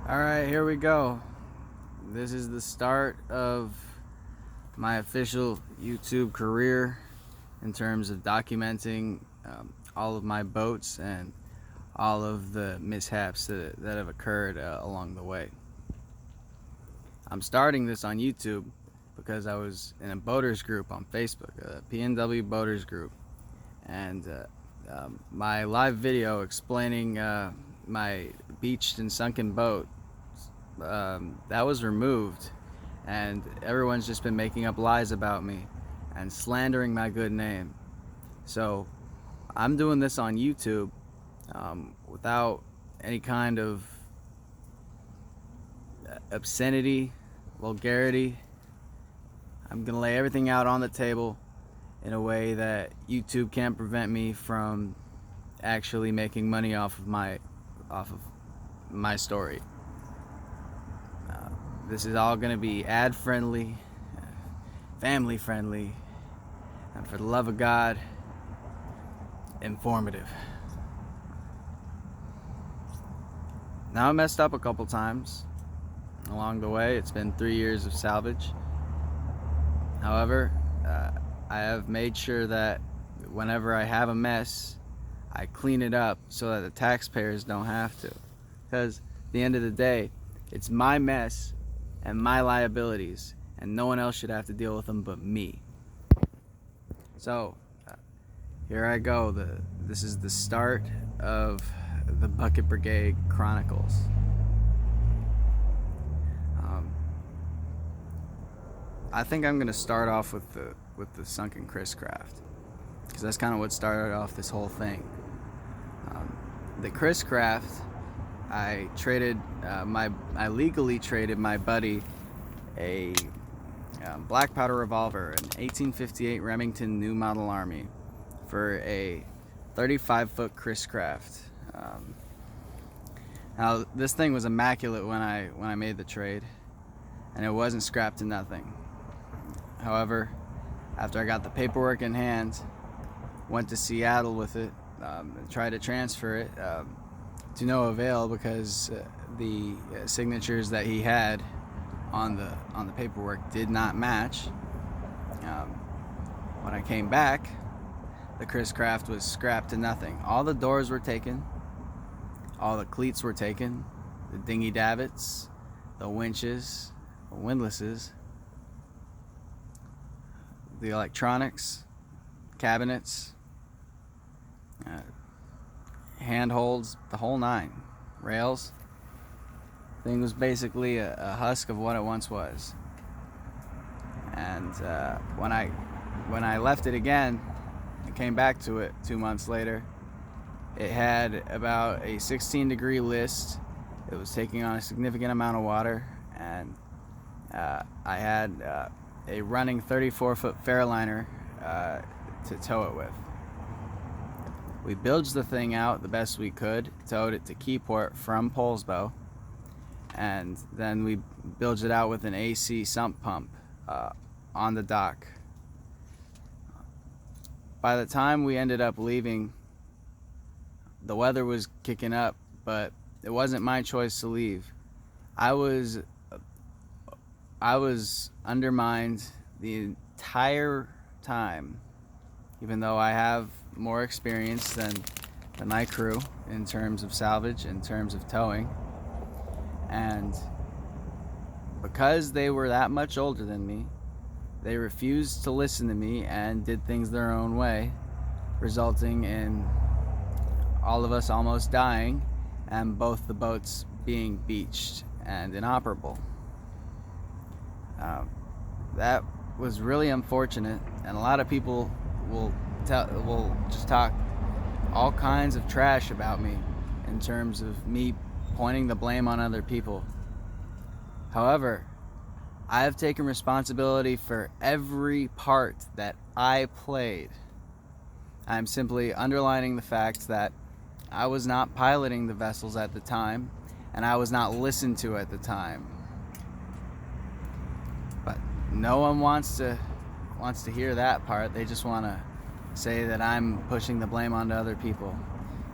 Alright, here we go. This is the start of my official YouTube career in terms of documenting all of my boats and all of the mishaps that have occurred along the way. I'm starting this on YouTube because I was in a boaters group on Facebook, a PNW boaters group, and my live video explaining my beached and sunken boat that was removed, and everyone's just been making up lies about me and slandering my good name. So I'm doing this on YouTube without any kind of obscenity, vulgarity. I'm gonna lay everything out on the table in a way that YouTube can't prevent me from actually making money off of my story. This is all going to be ad friendly, family friendly, and for the love of God, informative. Now I messed up a couple times along the way. It's been 3 years of salvage. However, I have made sure that whenever I have a mess, I clean it up so that the taxpayers don't have to. Because at the end of the day, it's my mess and my liabilities, and no one else should have to deal with them but me. So here I go. This is the start of the Bucket Brigade Chronicles. I think I'm gonna start off with the sunken Chris Craft, because that's kind of what started off this whole thing. The Chris Craft, I legally traded my buddy a black powder revolver, an 1858 Remington New Model Army, for a 35-foot Chris Craft. Now this thing was immaculate when I made the trade, and it wasn't scrapped to nothing. However, after I got the paperwork in hand, went to Seattle with it, and tried to transfer it, to no avail, because the signatures that he had on the paperwork did not match. When I came back, the Chris Craft was scrapped to nothing. All the doors were taken, all the cleats were taken, the dinghy davits, the winches, the windlasses, the electronics, cabinets, handholds, the whole nine, rails. Thing was basically a husk of what it once was. And when I left it again, I came back to it 2 months later. It had about a 16-degree list. It was taking on a significant amount of water, and I had a running 34-foot Fairliner to tow it with. We bilged the thing out the best we could, towed it to Keyport from Polsbo, and then we bilged it out with an AC sump pump on the dock. By the time we ended up leaving, the weather was kicking up, but it wasn't my choice to leave. I was undermined the entire time, even though I have more experience than my crew in terms of salvage, in terms of towing. And because they were that much older than me, they refused to listen to me and did things their own way, resulting in all of us almost dying and both the boats being beached and inoperable. That was really unfortunate, and a lot of people will just talk all kinds of trash about me in terms of me pointing the blame on other people. However, I have taken responsibility for every part that I played. I'm simply underlining the fact that I was not piloting the vessels at the time, and I was not listened to at the time. But no one wants to hear that part. They just want to say that I'm pushing the blame onto other people.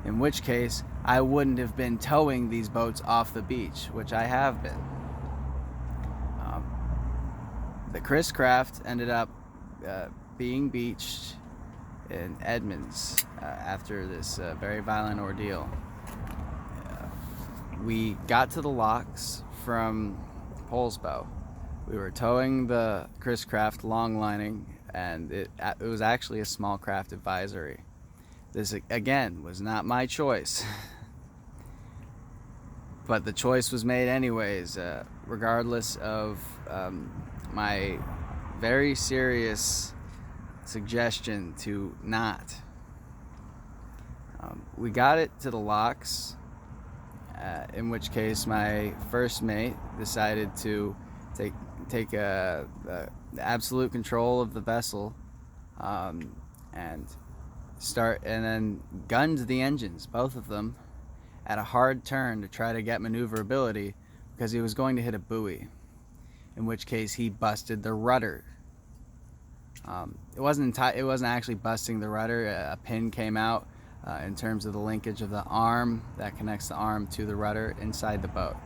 in which case I wouldn't have been towing these boats off the beach, which I have been. The Chris Craft ended up being beached in Edmonds after this very violent ordeal. We got to the locks from Polsbo. We were towing the Chris Craft long lining, and it was actually a small craft advisory. This, again, was not my choice. But the choice was made anyways, regardless of my very serious suggestion to not. We got it to the locks, in which case my first mate decided to take absolute control of the vessel, and then gunned the engines, both of them, at a hard turn to try to get maneuverability, because he was going to hit a buoy, in which case he busted the rudder. It wasn't actually busting the rudder. A pin came out in terms of the linkage of the arm that connects the arm to the rudder inside the boat,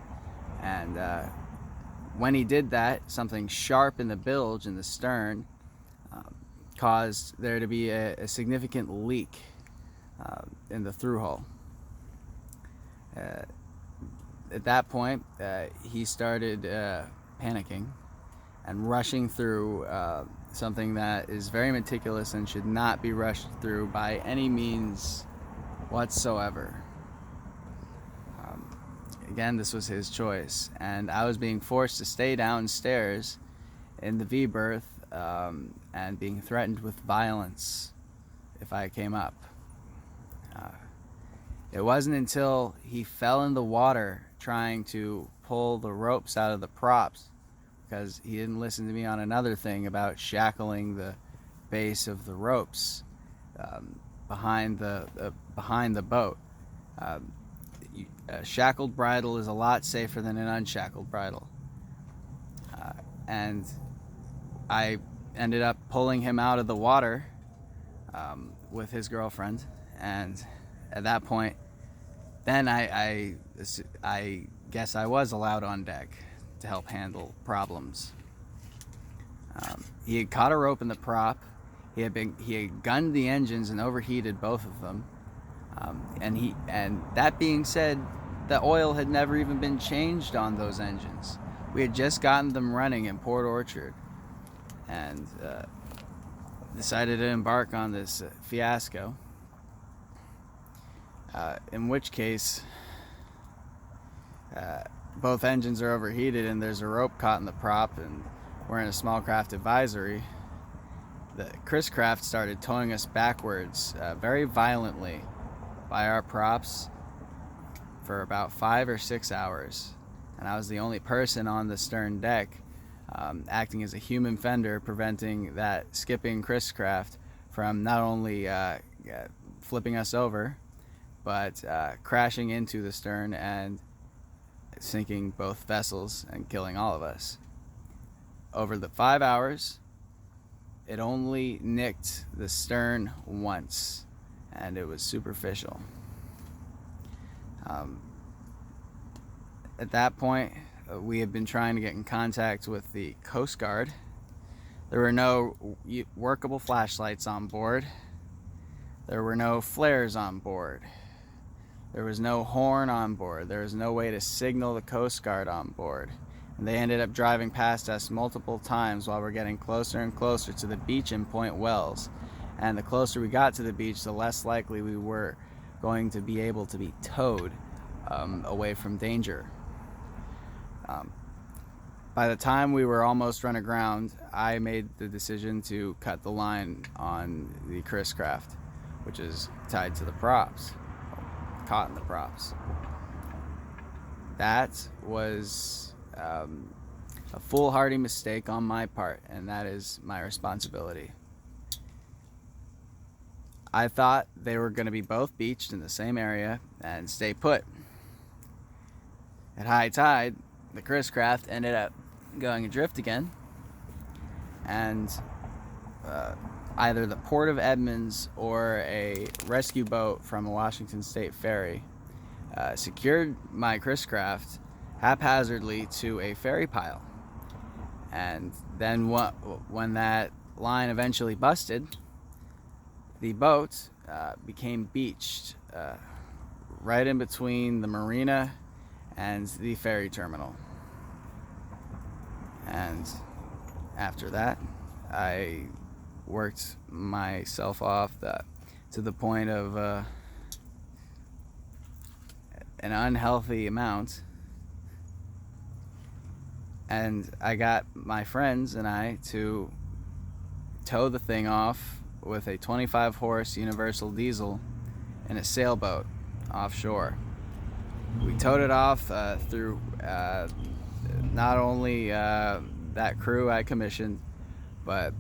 and when he did that, something sharp in the bilge in the stern caused there to be a significant leak in the through hull. At that point, he started panicking and rushing through something that is very meticulous and should not be rushed through by any means whatsoever. Again, this was his choice, and I was being forced to stay downstairs in the V-berth and being threatened with violence if I came up. It wasn't until he fell in the water trying to pull the ropes out of the props, because he didn't listen to me on another thing about shackling the base of the ropes behind the boat. A shackled bridle is a lot safer than an unshackled bridle, and I ended up pulling him out of the water with his girlfriend, and at that point, then I guess I was allowed on deck to help handle problems. He had caught a rope in the prop. He had gunned the engines and overheated both of them. And that being said, the oil had never even been changed on those engines. We had just gotten them running in Port Orchard, and decided to embark on this fiasco. In which case, both engines are overheated and there's a rope caught in the prop, and we're in a small craft advisory. The Chris Craft started towing us backwards very violently by our props for about 5 or 6 hours, and I was the only person on the stern deck, acting as a human fender, preventing that skipping Chris Craft from not only flipping us over, but crashing into the stern and sinking both vessels and killing all of us. Over the 5 hours, it only nicked the stern once, and it was superficial. At that point, we had been trying to get in contact with the Coast Guard. There were no workable flashlights on board. There were no flares on board. There was no horn on board. There was no way to signal the Coast Guard on board. And they ended up driving past us multiple times while we're getting closer and closer to the beach in Point Wells. And the closer we got to the beach, the less likely we were going to be able to be towed away from danger. By the time we were almost run aground, I made the decision to cut the line on the Chris Craft, which is tied to the props, caught in the props. That was a foolhardy mistake on my part, and that is my responsibility. I thought they were going to be both beached in the same area and stay put. At high tide, the Chris Craft ended up going adrift again, and either the Port of Edmonds or a rescue boat from a Washington State ferry secured my Chris craft haphazardly to a ferry pile. And then when that line eventually busted, the boat became beached right in between the marina and the ferry terminal. And after that, I worked myself off to the point of an unhealthy amount, and I got my friends and I to tow the thing off with a 25 horse universal diesel in a sailboat offshore. We towed it off through not only that crew I commissioned, but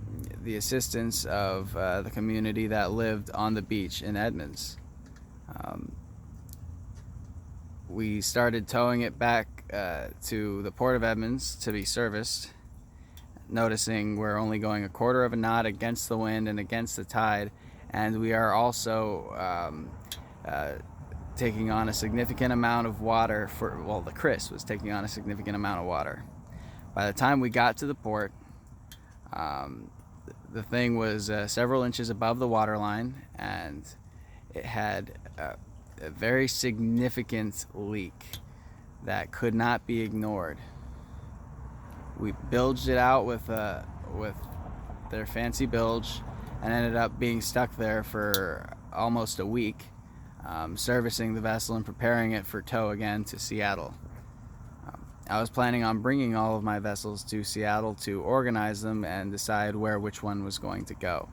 the assistance of the community that lived on the beach in Edmonds. We started towing it back to the Port of Edmonds to be serviced, noticing we're only going a quarter of a knot against the wind and against the tide, and we are also taking on a significant amount of water the Chris was taking on a significant amount of water. By the time we got to the port, the thing was several inches above the waterline, and it had a very significant leak that could not be ignored. We bilged it out with their fancy bilge and ended up being stuck there for almost a week, servicing the vessel and preparing it for tow again to Seattle. I was planning on bringing all of my vessels to Seattle to organize them and decide which one was going to go.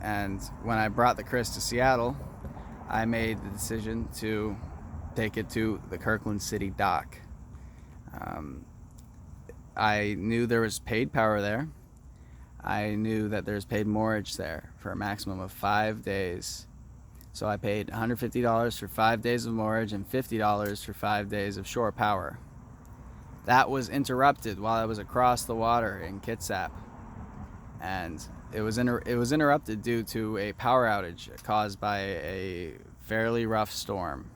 And when I brought the Chris to Seattle, I made the decision to take it to the Kirkland City dock. I knew there was paid power there. I knew that there's paid moorage there for a maximum of 5 days. So I paid $150 for 5 days of moorage and $50 for 5 days of shore power. That was interrupted while I was across the water in Kitsap, and it was interrupted due to a power outage caused by a fairly rough storm.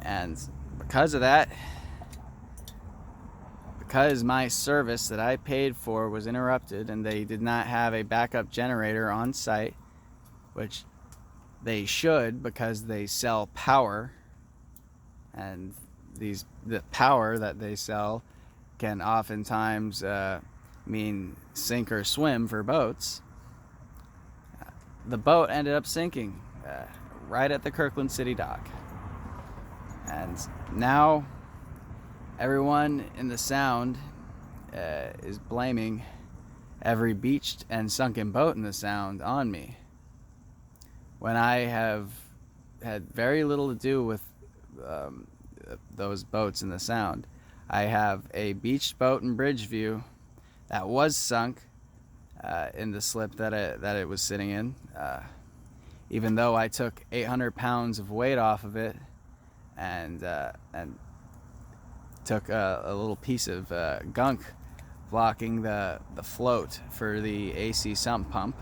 And because of that, because my service that I paid for was interrupted and they did not have a backup generator on site, which they should because they sell power, and the power that they sell can oftentimes mean sink or swim for boats. The boat ended up sinking right at the Kirkland City dock. And now everyone in the Sound is blaming every beached and sunken boat in the Sound on me, when I have had very little to do with those boats in the Sound. I have a beached boat in Bridgeview that was sunk in the slip that it was sitting in, even though I took 800 pounds of weight off of it and took a little piece of gunk blocking the float for the AC sump pump.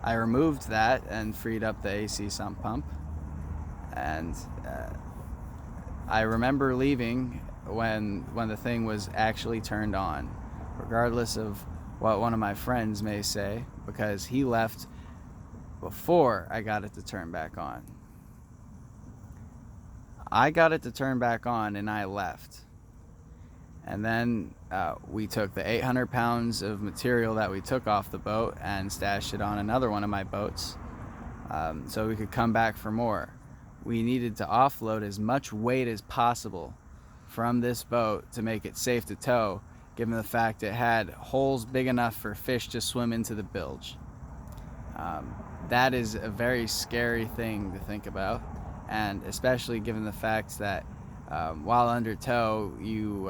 I removed that and freed up the AC sump pump, and I remember leaving when the thing was actually turned on, regardless of what one of my friends may say, because he left before I got it to turn back on. I got it to turn back on and I left. And then we took the 800 pounds of material that we took off the boat and stashed it on another one of my boats so we could come back for more. We needed to offload as much weight as possible from this boat to make it safe to tow, given the fact it had holes big enough for fish to swim into the bilge. That is a very scary thing to think about, and especially given the fact that while under tow, you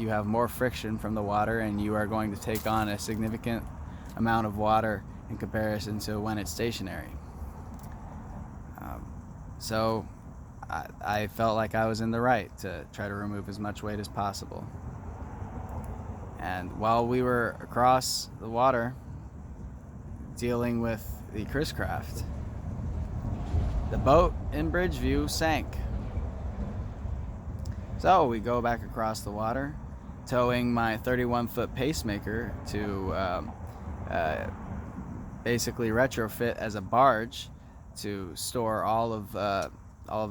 have more friction from the water, and you are going to take on a significant amount of water in comparison to when it's stationary. So I felt like I was in the right to try to remove as much weight as possible. And while we were across the water dealing with the Chris Craft, the boat in Bridgeview sank. So we go back across the water, towing my 31-foot pacemaker to basically retrofit as a barge to store all of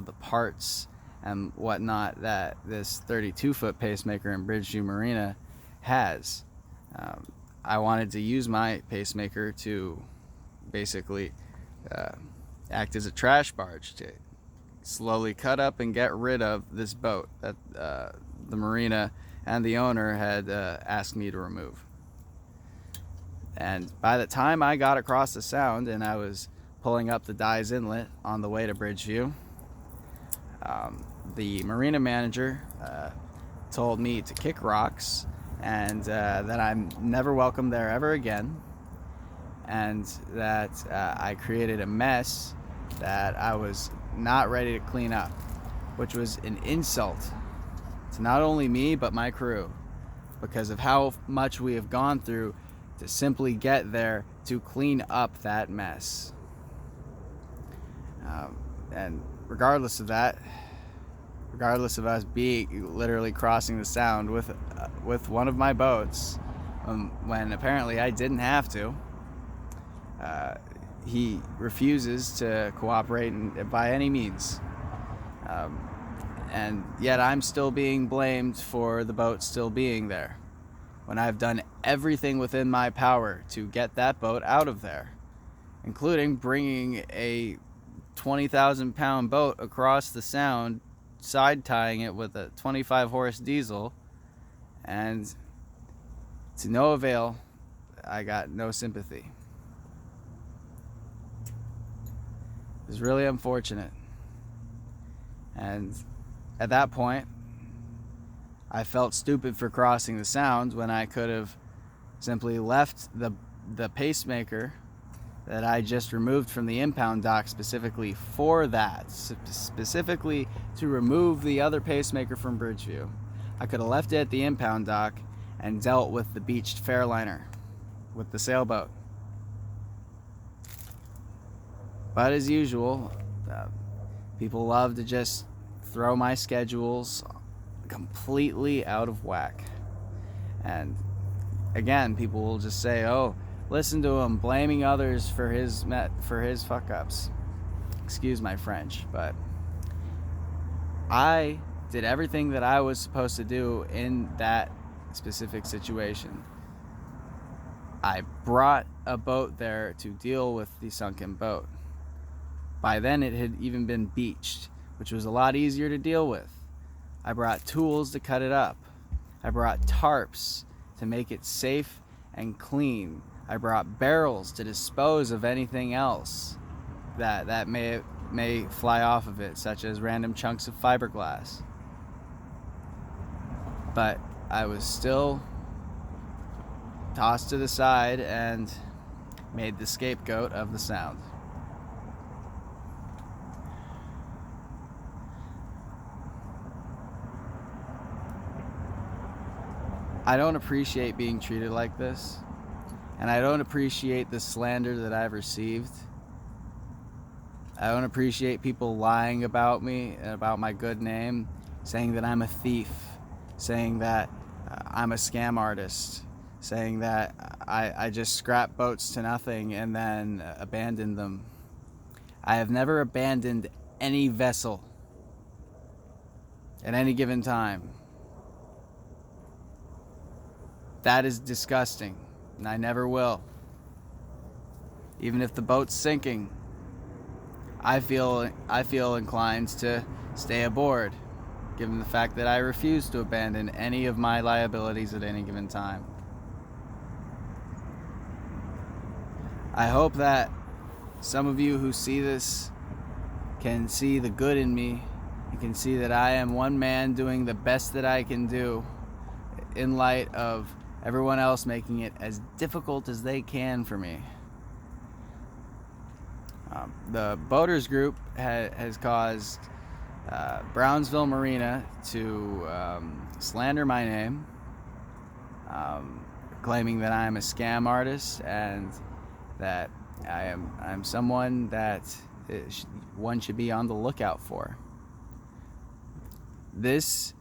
the parts and whatnot that this 32-foot pacemaker in Bridgeview Marina has. I wanted to use my pacemaker to basically act as a trash barge to slowly cut up and get rid of this boat that the marina and the owner had asked me to remove. And by the time I got across the sound and I was pulling up the Dyes Inlet on the way to Bridgeview, the marina manager told me to kick rocks and that I'm never welcome there ever again, and that I created a mess that I was not ready to clean up, which was an insult to not only me but my crew, because of how much we have gone through to simply get there to clean up that mess. And regardless of that, regardless of us being literally crossing the sound with one of my boats, when apparently I didn't have to, he refuses to cooperate by any means. And yet I'm still being blamed for the boat still being there, when I've done everything within my power to get that boat out of there, including bringing a 20,000-pound boat across the sound, side tying it with a 25-horse diesel, and to no avail. I got no sympathy. It was really unfortunate. And at that point, I felt stupid for crossing the sound when I could have simply left the pacemaker that I just removed from the impound dock specifically for that, specifically to remove the other pacemaker from Bridgeview. I could have left it at the impound dock and dealt with the beached Fairliner with the sailboat. But as usual, people love to just throw my schedules completely out of whack. And again, people will just say, "Oh, listen to him blaming others for his fuck ups." Excuse my French, but I did everything that I was supposed to do in that specific situation. I brought a boat there to deal with the sunken boat. By then it had even been beached, which was a lot easier to deal with. I brought tools to cut it up. I brought tarps to make it safe and clean. I brought barrels to dispose of anything else that may fly off of it, such as random chunks of fiberglass. But I was still tossed to the side and made the scapegoat of the sound. I don't appreciate being treated like this, and I don't appreciate the slander that I've received. I don't appreciate people lying about me and about my good name, saying that I'm a thief, saying that I'm a scam artist, saying that I just scrap boats to nothing and then abandon them. I have never abandoned any vessel at any given time. That is disgusting, and I never will. Even if the boat's sinking, I feel inclined to stay aboard, given the fact that I refuse to abandon any of my liabilities at any given time. I hope that some of you who see this can see the good in me and can see that I am one man doing the best that I can do in light of everyone else making it as difficult as they can for me. The boaters group has caused Brownsville Marina to slander my name, claiming that I'm a scam artist and that I'm someone that one should be on the lookout for. This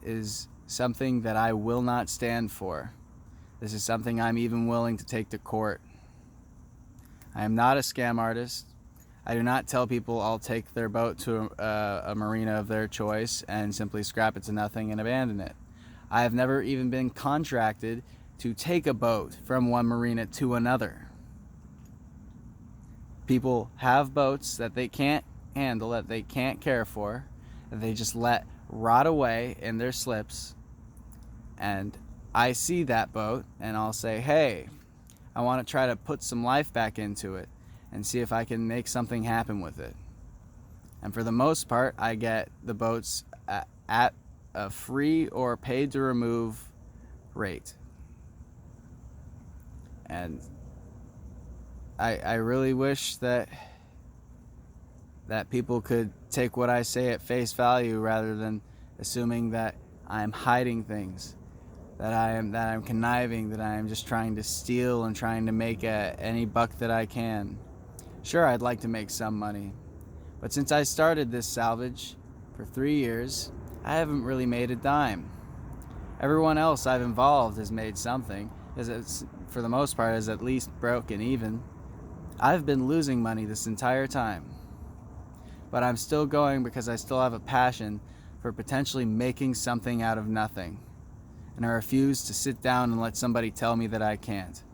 is something that I will not stand for. This is something I'm even willing to take to court. I am not a scam artist. I do not tell people I'll take their boat to a marina of their choice and simply scrap it to nothing and abandon it. I have never even been contracted to take a boat from one marina to another. People have boats that they can't handle, that they can't care for, that they just let rot away in their slips. And I see that boat and I'll say, hey, I want to try to put some life back into it and see if I can make something happen with it. And for the most part, I get the boats at a free or paid to remove rate. And I really wish that people could take what I say at face value rather than assuming that I'm hiding things, that I'm conniving, that I am just trying to steal and trying to make any buck that I can. Sure, I'd like to make some money, but since I started this salvage for 3 years, I haven't really made a dime. Everyone else I've involved has made something, for the most part, has at least broken even. I've been losing money this entire time, but I'm still going because I still have a passion for potentially making something out of nothing, and I refuse to sit down and let somebody tell me that I can't.